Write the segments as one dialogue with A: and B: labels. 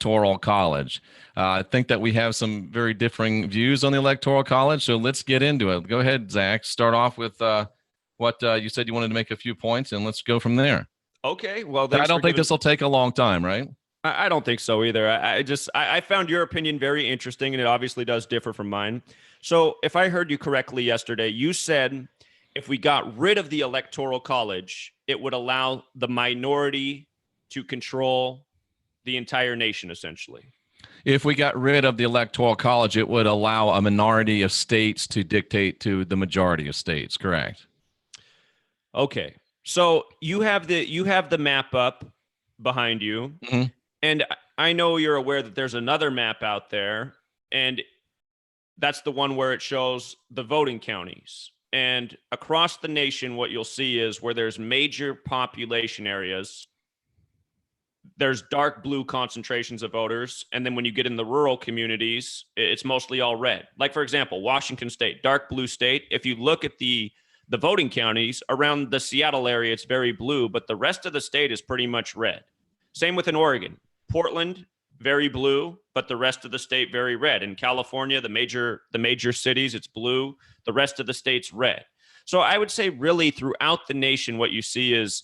A: Electoral College. I think that we have some very differing views on the Electoral College, so let's get into it. Go ahead, Zach. Start off with what you said you wanted to make a few points, and let's go from there.
B: Okay, well,
A: I don't think this will take a long time, right?
B: I don't think so either. I found your opinion very interesting, and it obviously does differ from mine. So if I heard you correctly yesterday, you said if we got rid of the Electoral College, it would allow the minority to control the entire nation, essentially.
A: If we got rid of the Electoral College, it would allow a minority of states to dictate to the majority of states, correct?
B: Okay. So you have the map up behind you.
A: Mm-hmm.
B: And I know you're aware that there's another map out there, and that's the one where it shows the voting counties. And across the nation, what you'll see is where there's major population areas, there's dark blue concentrations of voters. And then when you get in the rural communities, it's mostly all red. Like, for example, Washington State, dark blue state. If you look at the voting counties around the Seattle area, it's very blue, but the rest of the state is pretty much red. Same with in Oregon. Portland, very blue, but the rest of the state very red. In California, the major cities, it's blue. The rest of the state's red. So I would say really throughout the nation, what you see is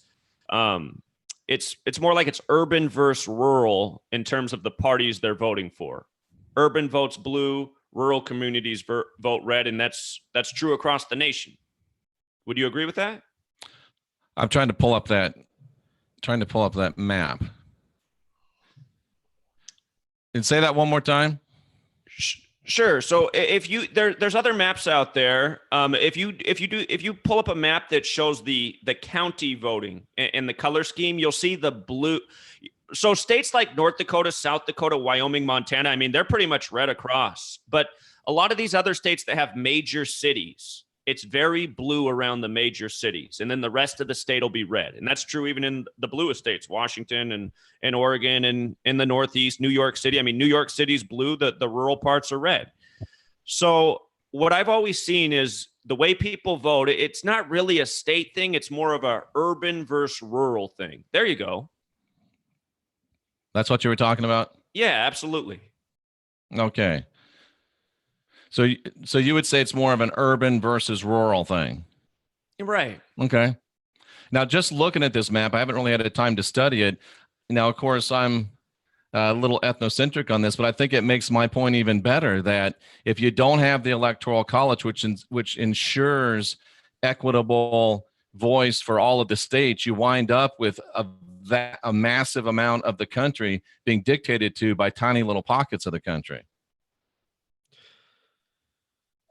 B: it's more like it's urban versus rural in terms of the parties they're voting for. Urban votes blue, rural communities vote red, and that's true across the nation. Would you agree with that?
A: I'm trying to pull up that map. And say that one more time.
B: Sure. So if you there's other maps out there. If you pull up a map that shows the county voting and the color scheme, you'll see the blue. So states like North Dakota, South Dakota, Wyoming, Montana, I mean, they're pretty much red across. But a lot of these other states that have major cities, it's very blue around the major cities. And then the rest of the state will be red. And that's true even in the bluest states, Washington and Oregon and in the Northeast, New York City. I mean, New York City's blue, the rural parts are red. So what I've always seen is the way people vote, it's not really a state thing. It's more of a urban versus rural thing. There you go.
A: That's what you were talking about?
B: Yeah, absolutely.
A: Okay. So you would say it's more of an urban versus rural thing.
B: Right.
A: Okay. Now, just looking at this map, I haven't really had a time to study it. Now, of course, I'm a little ethnocentric on this, but I think it makes my point even better that if you don't have the Electoral College, which ensures equitable voice for all of the states, you wind up with a massive amount of the country being dictated to by tiny little pockets of the country.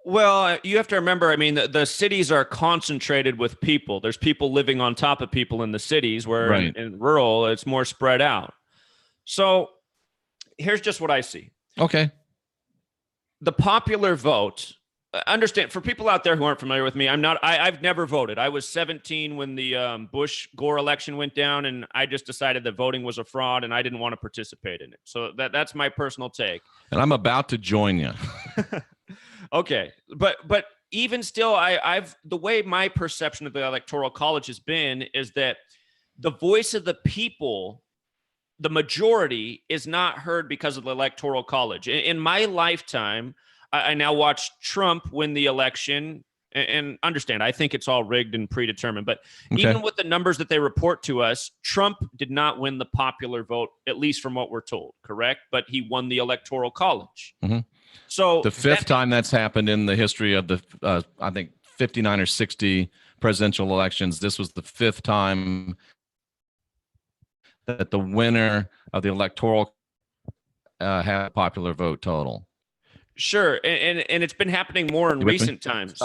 B: Well, you have to remember, I mean, the cities are concentrated with people. There's people living on top of people in the cities, where
A: right.
B: in rural, it's more spread out. So here's just what I see.
A: Okay.
B: The popular vote, understand, for people out there who aren't familiar with me, I've never voted. I was 17 when the Bush-Gore election went down, and I just decided that voting was a fraud, and I didn't want to participate in it. So that's my personal take.
A: And I'm about to join you.
B: Okay, but even still, I've the way my perception of the Electoral College has been is that the voice of the people, the majority, is not heard because of the Electoral College. In my lifetime, I now watched Trump win the election, and understand, I think it's all rigged and predetermined. But even with the numbers that they report to us, Trump did not win the popular vote, at least from what we're told, correct? But he won the Electoral College.
A: Mm-hmm.
B: So
A: the fifth time that's happened in the history of the, I think, 59 or 60 presidential elections. This was the fifth time that the winner of the electoral had a popular vote total.
B: Sure, and it's been happening more in recent times.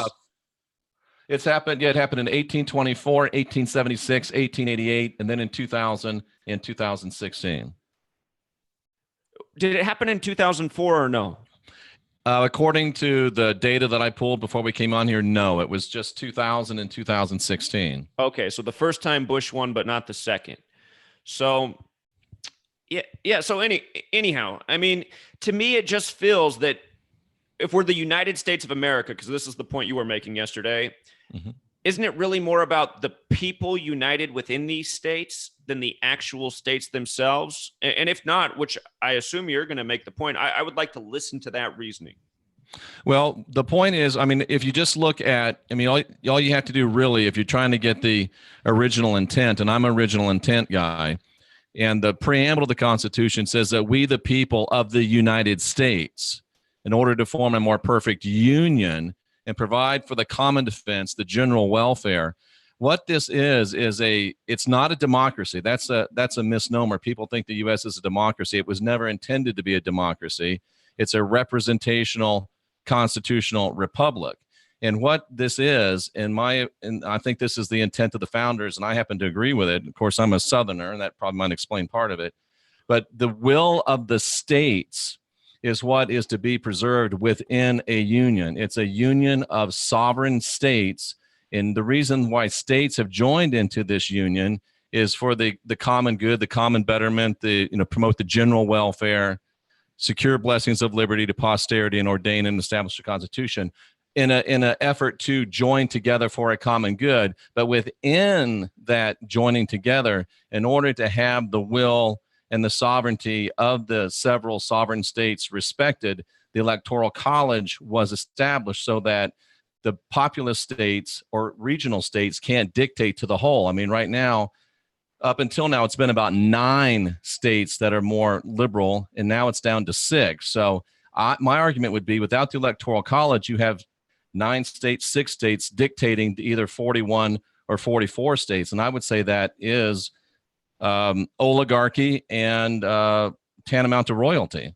A: It's happened. Yeah, it happened in 1824, 1876, 1888, and then in 2000 and 2016.
B: Did it happen in 2004 or no?
A: According to the data that I pulled before we came on here, no, it was just 2000 and 2016.
B: Okay, so the first time Bush won, but not the second. So, yeah. So anyhow, I mean, to me, it just feels that if we're the United States of America, because this is the point you were making yesterday, isn't it really more about the people united within these states than the actual states themselves? And if not, which I assume you're going to make the point, I would like to listen to that reasoning.
A: Well, the point is, I mean, if you just look at, I mean, all you have to do really, if you're trying to get the original intent, and I'm an original intent guy, and the preamble to the Constitution says that we, the people of the United States, in order to form a more perfect union and provide for the common defense, the general welfare. What this is it's not a democracy. That's a misnomer. People think the U.S. is a democracy. It was never intended to be a democracy. It's a representational constitutional republic. And what this is, and I think this is the intent of the founders, and I happen to agree with it. Of course, I'm a Southerner, and that probably might explain part of it. But the will of the states is what is to be preserved within a union. It's a union of sovereign states. And the reason why states have joined into this union is for the common good, the common betterment, promote the general welfare, secure blessings of liberty to posterity, and ordain and establish a constitution in an effort to join together for a common good. But within that joining together, in order to have the will and the sovereignty of the several sovereign states respected, the Electoral College was established so that the populous states or regional states can't dictate to the whole. I mean, right now, up until now, it's been about 9 states that are more liberal, and now it's down to 6. So my argument would be, without the Electoral College, you have 9 states, 6 states dictating to either 41 or 44 states. And I would say that is oligarchy and tantamount to royalty.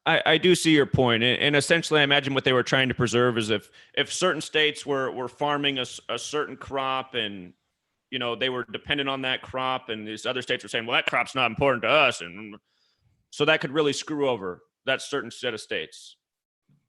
B: I do see your point. And essentially, I imagine what they were trying to preserve is if certain states were farming a certain crop, and they were dependent on that crop, and these other states were saying, well, that crop's not important to us. And so that could really screw over that certain set of states.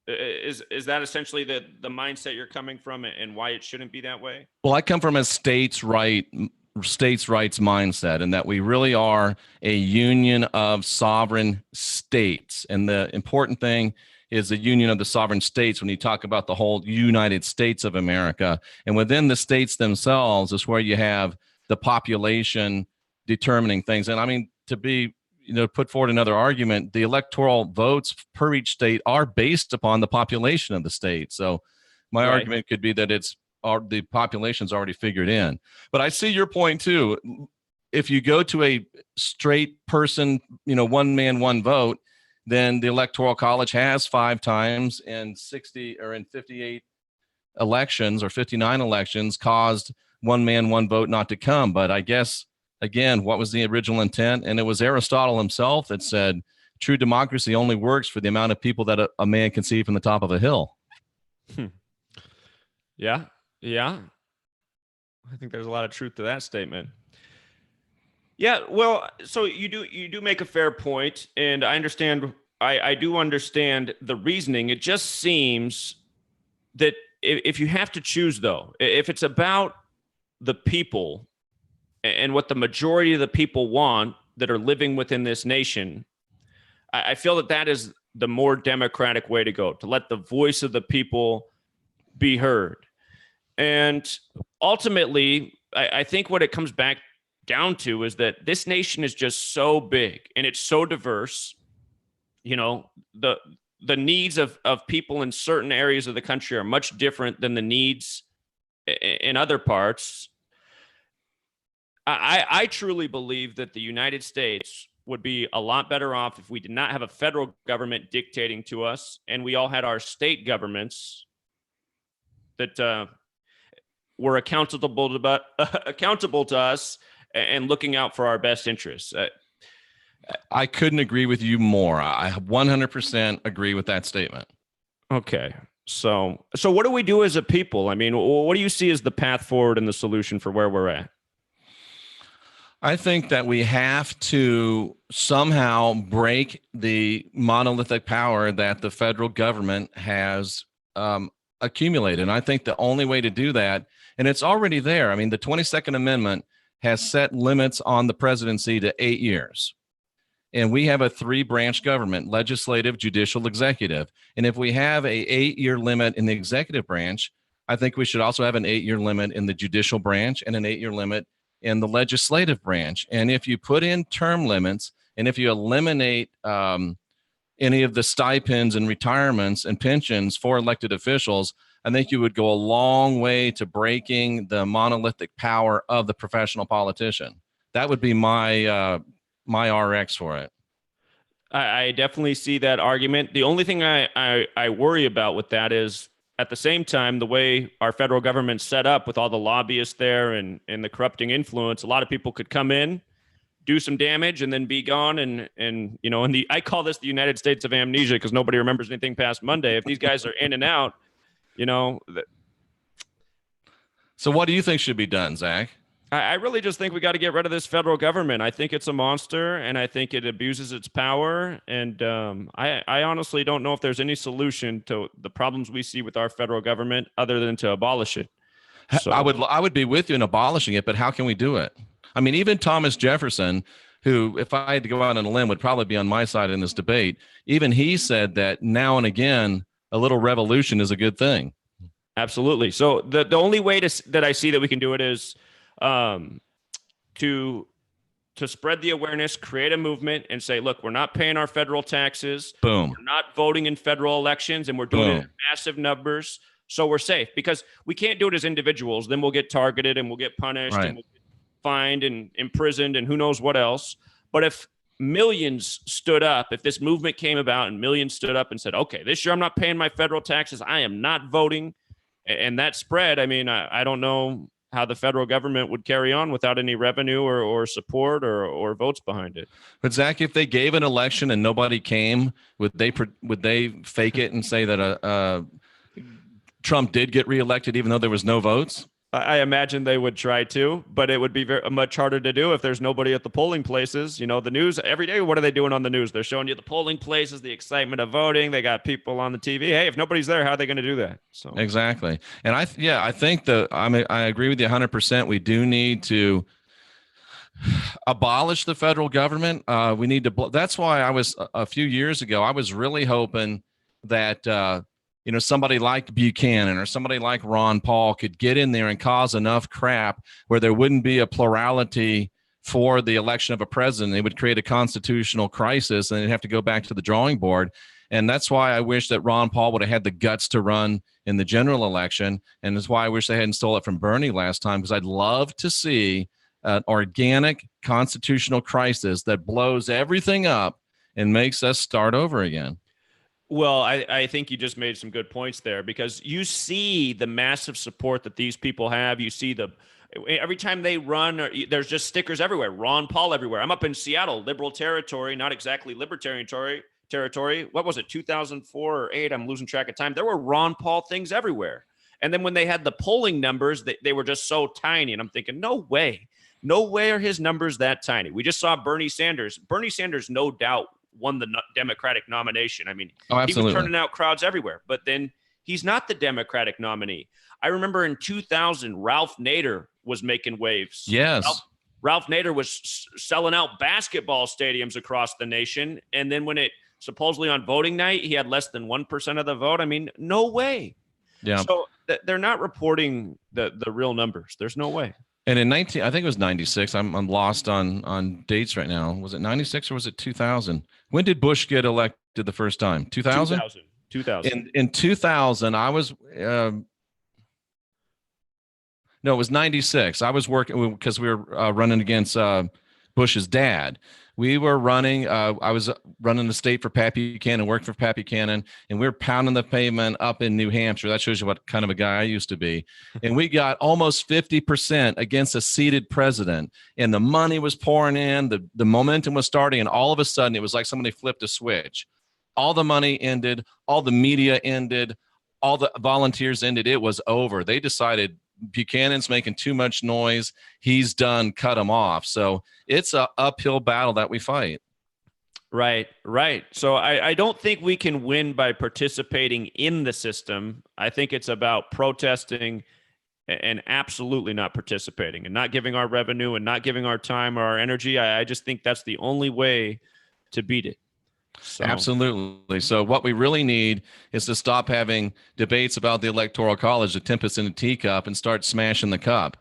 B: Is that essentially the mindset you're coming from, and why it shouldn't be that way?
A: Well, I come from a states' rights mindset, and that we really are a union of sovereign states. And the important thing is the union of the sovereign states when you talk about the whole United States of America. And within the states themselves is where you have the population determining things. And I mean, to be, put forward another argument, the electoral votes per each state are based upon the population of the state. So my argument could be that the population's already figured in. But I see your point too. If you go to a straight person, one man, one vote, then the Electoral College has 5 times in 58 elections or 59 elections caused one man, one vote not to come. But I guess, again, what was the original intent? And it was Aristotle himself that said, true democracy only works for the amount of people that a man can see from the top of a hill.
B: Yeah. I think there's a lot of truth to that statement. Yeah, well, so you do make a fair point, and I understand. I do understand the reasoning. It just seems that if you have to choose, though, if it's about the people and what the majority of the people want that are living within this nation, I feel that is the more democratic way to go, to let the voice of the people be heard. And ultimately, I think what it comes back down to is that this nation is just so big and it's so diverse. The needs of people in certain areas of the country are much different than the needs in other parts. I truly believe that the United States would be a lot better off if we did not have a federal government dictating to us, and we all had our state governments that were accountable to us and looking out for our best interests.
A: I couldn't agree with you more. I 100% agree with that statement.
B: Okay. So what do we do as a people? I mean, what do you see as the path forward and the solution for where we're at?
A: I think that we have to somehow break the monolithic power that the federal government has accumulated. And I think the only way to do that, and it's already there. I mean, the 22nd Amendment has set limits on the presidency to 8 years. And we have a 3-branch government: legislative, judicial, executive. And if we have a 8-year limit in the executive branch, I think we should also have an 8-year limit in the judicial branch and an 8-year limit in the legislative branch. And if you put in term limits, and if you eliminate any of the stipends and retirements and pensions for elected officials, I think you would go a long way to breaking the monolithic power of the professional politician. That would be my RX for it.
B: I definitely see that argument. The only thing I worry about with that is at the same time, the way our federal government's set up with all the lobbyists there and the corrupting influence, a lot of people could come in, do some damage, and then be gone. And I call this the United States of amnesia because nobody remembers anything past Monday. If these guys are in and out,
A: So what do you think should be done, Zach?
B: I really just think we got to get rid of this federal government. I think it's a monster, and I think it abuses its power. And I honestly don't know if there's any solution to the problems we see with our federal government other than to abolish it. So,
A: I would be with you in abolishing it, but how can we do it? I mean, even Thomas Jefferson, who, if I had to go out on a limb, would probably be on my side in this debate. Even he said that now and again, a little revolution is a good thing.
B: Absolutely. So the only way that I see that we can do it is to spread the awareness, create a movement, and say, look, we're not paying our federal taxes.
A: Boom.
B: We're not voting in federal elections, and we're doing it in massive numbers. So we're safe because we can't do it as individuals. Then we'll get targeted and we'll get punished and we'll get fined and imprisoned and who knows what else. But if millions stood up, if this movement came about and millions stood up and said, okay, this year I'm not paying my federal taxes, I am not voting, and that spread, I mean, I don't know how the federal government would carry on without any revenue or support or votes behind it.
A: But Zach, if they gave an election and nobody came, would they fake it and say that Trump did get reelected even though there was no votes?
B: I imagine they would try to, but it would be much harder to do if there's nobody at the polling places. The news every day, what are they doing on the news? They're showing you the polling places, the excitement of voting. They got people on the TV. Hey, if nobody's there, how are they going to do that? So
A: exactly. And I think I agree with you 100%. We do need to abolish the federal government. We need to. That's why a few years ago, I was really hoping that, somebody like Buchanan or somebody like Ron Paul could get in there and cause enough crap where there wouldn't be a plurality for the election of a president. They would create a constitutional crisis and they'd have to go back to the drawing board. And that's why I wish that Ron Paul would have had the guts to run in the general election. And that's why I wish they hadn't stole it from Bernie last time, because I'd love to see an organic constitutional crisis that blows everything up and makes us start over again.
B: Well, I think you just made some good points there because you see the massive support that these people have. You see every time they run, there's just stickers everywhere. Ron Paul everywhere. I'm up in Seattle, liberal territory, not exactly libertarian territory. What was it, 2004 or 8? I'm losing track of time. There were Ron Paul things everywhere. And then when they had the polling numbers, they were just so tiny. And I'm thinking, no way are his numbers that tiny. We just saw Bernie Sanders. Bernie Sanders, no doubt, won the Democratic nomination. I mean, he was turning out crowds everywhere, but then he's not the Democratic nominee. I remember in 2000, Ralph Nader was making waves.
A: Yes.
B: Ralph Nader was selling out basketball stadiums across the nation. And then when it supposedly on voting night, he had less than 1% of the vote. I mean, no way.
A: Yeah.
B: So they're not reporting the real numbers. There's no way.
A: And in I think it was 96. I'm lost on dates right now. Was it 96 or was it 2000? When did Bush get elected the first time? 2000?
B: 2000.
A: In 2000, I was no, it was 96. I was working because we were running against Bush's dad. We were running. I was running the state for Pat Buchanan, worked for Pat Buchanan, and we were pounding the pavement up in New Hampshire. That shows you what kind of a guy I used to be. And we got almost 50% against a seated president. And the money was pouring in, the momentum was starting, and all of a sudden it was like somebody flipped a switch. All the money ended, all the media ended, all the volunteers ended. It was over. They decided Buchanan's making too much noise. He's done. Cut him off. So it's an uphill battle that we fight.
B: Right. So I don't think we can win by participating in the system. I think it's about protesting and absolutely not participating and not giving our revenue and not giving our time or our energy. I just think that's the only way to beat it. So.
A: Absolutely. So what we really need is to stop having debates about the Electoral College, the tempest in a teacup, and start smashing the cup.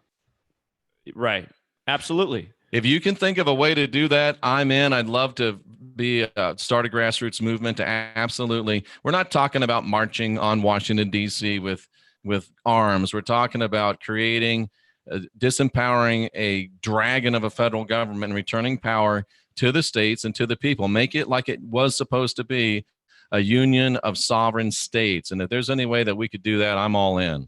B: Right. Absolutely.
A: If you can think of a way to do that, I'm in. I'd love to start a grassroots movement to absolutely. We're not talking about marching on Washington, D.C. with arms. We're talking about creating, disempowering a dragon of a federal government and returning power to the states and to the people. Make it like it was supposed to be, a union of sovereign states. And if there's any way that we could do that, I'm all in.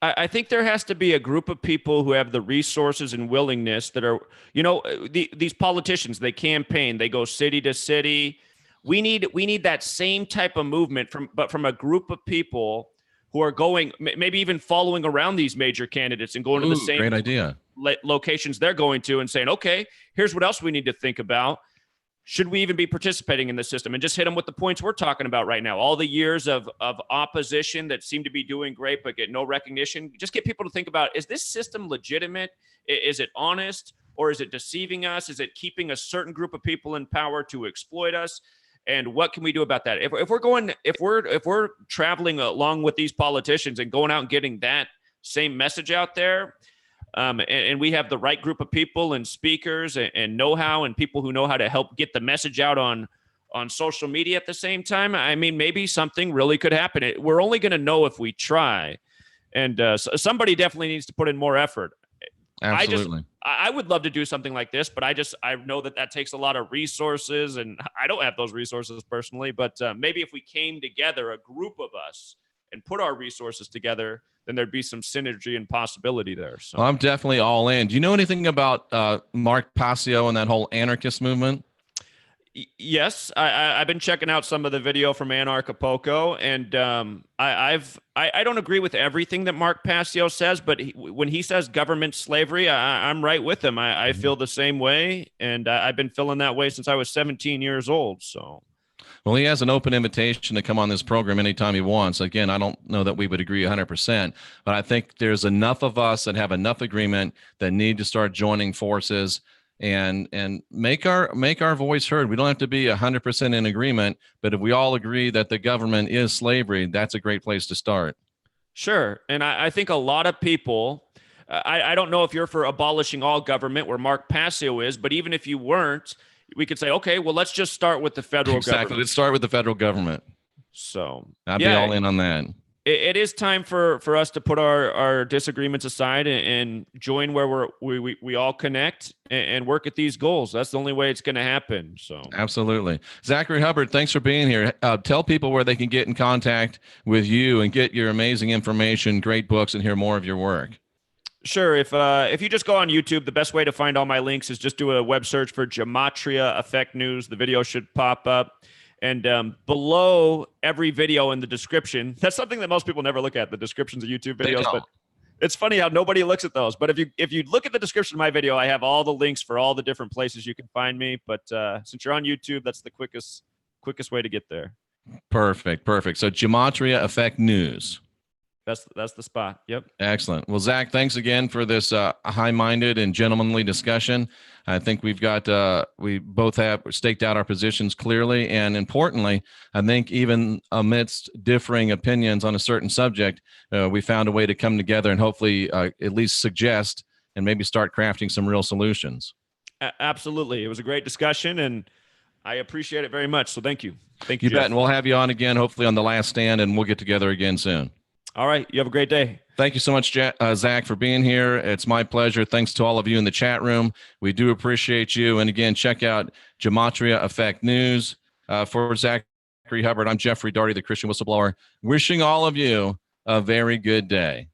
B: I think there has to be a group of people who have the resources and willingness that are, these politicians, they campaign, they go city to city. We need that same type of movement from a group of people who are going, maybe even following around these major candidates and going to the same
A: great idea.
B: Locations they're going to and saying, okay, here's what else we need to think about. Should we even be participating in the system? And just hit them with the points we're talking about right now. All the years of opposition that seem to be doing great but get no recognition. Just get people to think about, is this system legitimate? Is it honest? Or is it deceiving us? Is it keeping a certain group of people in power to exploit us? And what can we do about that? If we're traveling along with these politicians and going out and getting that same message out there, and we have the right group of people and speakers and know-how and people who know how to help get the message out on social media at the same time, I mean, maybe something really could happen. We're only going to know if we try. And somebody definitely needs to put in more effort.
A: Absolutely.
B: I would love to do something like this, but I know that takes a lot of resources, and I don't have those resources personally. But maybe if we came together, a group of us, and put our resources together, then there'd be some synergy and possibility there. So
A: well, I'm definitely all in. Do you know anything about Mark Passio and that whole anarchist movement?
B: Yes, I've been checking out some of the video from Anarchapulco, and I don't agree with everything that Mark Passio says, but when he says government slavery, I'm right with him. I feel the same way, and I've been feeling that way since I was 17 years old. So.
A: Well, he has an open invitation to come on this program anytime he wants. Again, I don't know that we would agree 100%, but I think there's enough of us that have enough agreement that need to start joining forces and make our voice heard. We don't have to be 100% in agreement, but if we all agree that the government is slavery, that's a great place to start.
B: Sure. And I think a lot of people, I don't know if you're for abolishing all government where Mark Passio is, but even if you weren't, we could say, okay, well, let's just start with the federal government.
A: Let's start with the federal government.
B: So
A: I'd be all in on that.
B: It is time for us to put our disagreements aside and join where we all connect and work at these goals. That's the only way it's going to happen. So
A: absolutely. Zachary Hubbard, thanks for being here. Tell people where they can get in contact with you and get your amazing information, great books, and hear more of your work.
B: Sure. If you just go on YouTube, the best way to find all my links is just do a web search for Gematria Effect News. The video should pop up. And below every video in the description, that's something that most people never look at, the descriptions of YouTube videos. But it's funny how nobody looks at those. But if you look at the description of my video, I have all the links for all the different places you can find me. But since you're on YouTube, that's the quickest way to get there.
A: Perfect. So Gematria Effect News.
B: That's the spot. Yep.
A: Excellent. Well, Zach, thanks again for this high-minded and gentlemanly discussion. I think we both have staked out our positions clearly, and importantly, I think even amidst differing opinions on a certain subject, we found a way to come together and hopefully at least suggest and maybe start crafting some real solutions.
B: Absolutely. It was a great discussion, and I appreciate it very much. So thank you. Thank you,
A: You bet. And we'll have you on again, hopefully on The Last Stand, and we'll get together again soon.
B: All right. You have a great day.
A: Thank you so much, Zach, for being here. It's my pleasure. Thanks to all of you in the chat room. We do appreciate you. And again, check out Gematria Effect News. For Zachary Hubbard, I'm Jeffrey Daugherty, the Christian Whistleblower, wishing all of you a very good day.